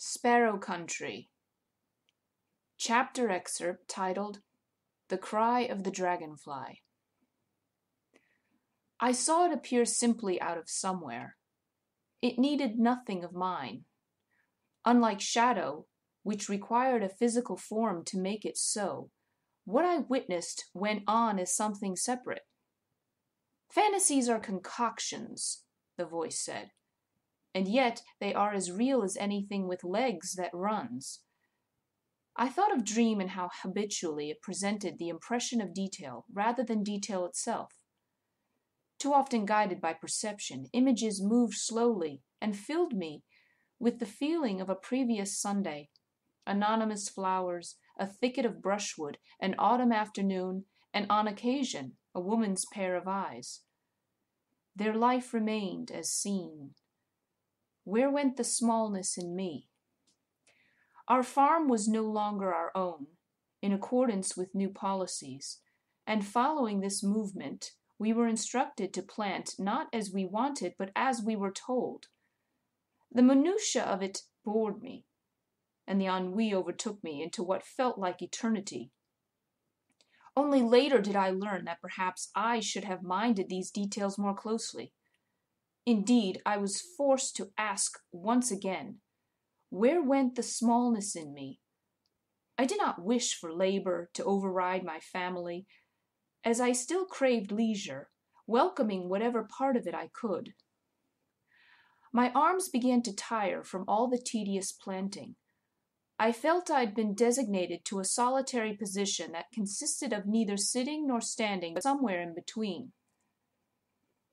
Sparrow Country. Chapter excerpt titled The Cry of the Dragonfly. I saw it appear simply out of somewhere. It needed nothing of mine. Unlike shadow, which required a physical form to make it so, what I witnessed went on as something separate. Fantasies are concoctions, the voice said, and yet they are as real as anything with legs that runs. I thought of dream and how habitually it presented the impression of detail rather than detail itself. Too often guided by perception, images moved slowly and filled me with the feeling of a previous Sunday, anonymous flowers, a thicket of brushwood, an autumn afternoon, and on occasion a woman's pair of eyes. Their life remained as seen. Where went the smallness in me? Our farm was no longer our own, in accordance with new policies, and following this movement, we were instructed to plant not as we wanted, but as we were told. The minutiae of it bored me, and the ennui overtook me into what felt like eternity. Only later did I learn that perhaps I should have minded these details more closely. Indeed, I was forced to ask once again, where went the smallness in me? I did not wish for labor to override my family, as I still craved leisure, welcoming whatever part of it I could. My arms began to tire from all the tedious planting. I felt I'd been designated to a solitary position that consisted of neither sitting nor standing, but somewhere in between.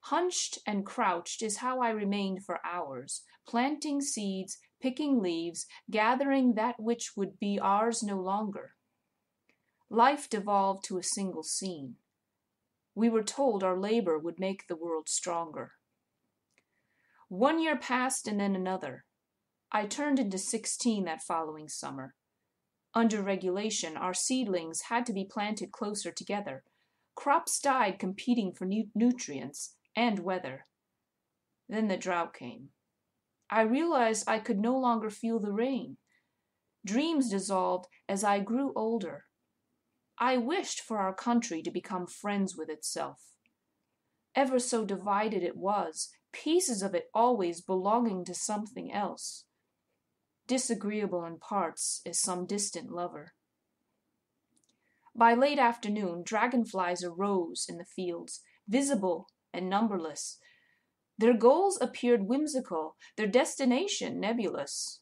Hunched and crouched is how I remained for hours, planting seeds, picking leaves, gathering that which would be ours no longer. Life devolved to a single scene. We were told our labor would make the world stronger. 1 year passed and then another. I turned into 16 that following summer. Under regulation, our seedlings had to be planted closer together. Crops died competing for nutrients and weather. Then the drought came. I realized I could no longer feel the rain. Dreams dissolved as I grew older. I wished for our country to become friends with itself. Ever so divided it was, pieces of it always belonging to something else. Disagreeable in parts as some distant lover. By late afternoon, dragonflies arose in the fields, visible and numberless. Their goals appeared whimsical, their destination nebulous.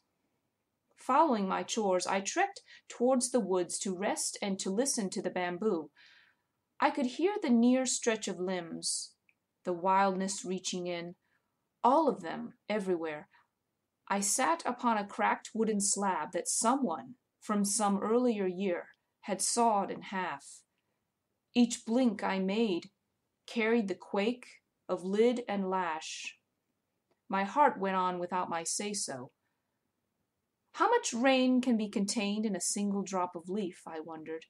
Following my chores, I trekked towards the woods to rest and to listen to the bamboo. I could hear the near stretch of limbs, the wildness reaching in, all of them, everywhere. I sat upon a cracked wooden slab that someone, from some earlier year, had sawed in half. Each blink I made carried the quake of lid and lash. My heart went on without my say-so. How much rain can be contained in a single drop of leaf, I wondered.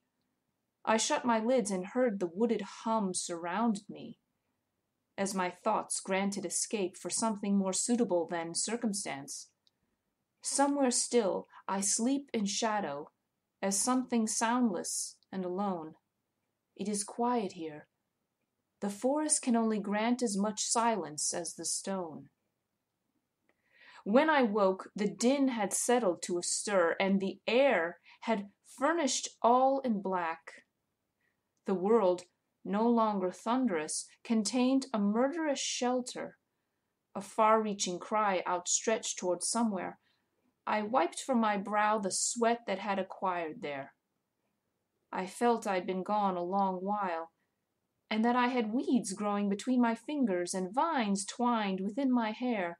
I shut my lids and heard the wooded hum surround me, as my thoughts granted escape for something more suitable than circumstance. Somewhere still I sleep in shadow, as something soundless and alone. It is quiet here. The forest can only grant as much silence as the stone. When I woke, the din had settled to a stir, and the air had furnished all in black. The world, no longer thunderous, contained a murderous shelter, a far-reaching cry outstretched towards somewhere. I wiped from my brow the sweat that had acquired there. I felt I'd been gone a long while, and that I had weeds growing between my fingers and vines twined within my hair.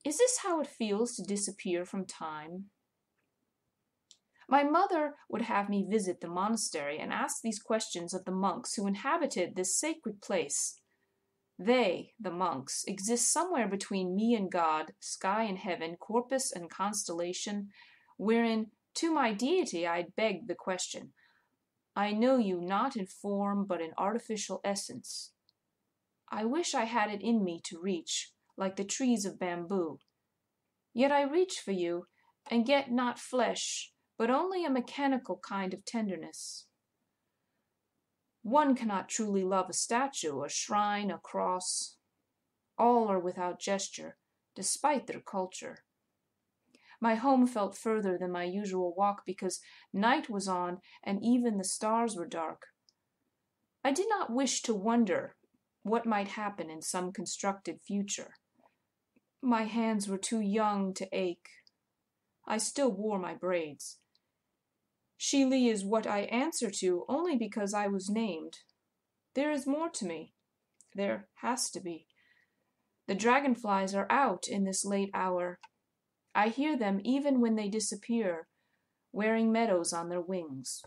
Is this how it feels to disappear from time? My mother would have me visit the monastery and ask these questions of the monks who inhabited this sacred place. They, the monks, exist somewhere between me and God, sky and heaven, corpus and constellation, wherein to my deity I'd beg the question, I know you not in form but in artificial essence. I wish I had it in me to reach, like the trees of bamboo. Yet I reach for you, and get not flesh, but only a mechanical kind of tenderness. One cannot truly love a statue, a shrine, a cross. All are without gesture, despite their culture. My home felt further than my usual walk because night was on and even the stars were dark. I did not wish to wonder what might happen in some constructed future. My hands were too young to ache. I still wore my braids. Shili is what I answer to only because I was named. There is more to me. There has to be. The dragonflies are out in this late hour. I hear them even when they disappear, wearing meadows on their wings.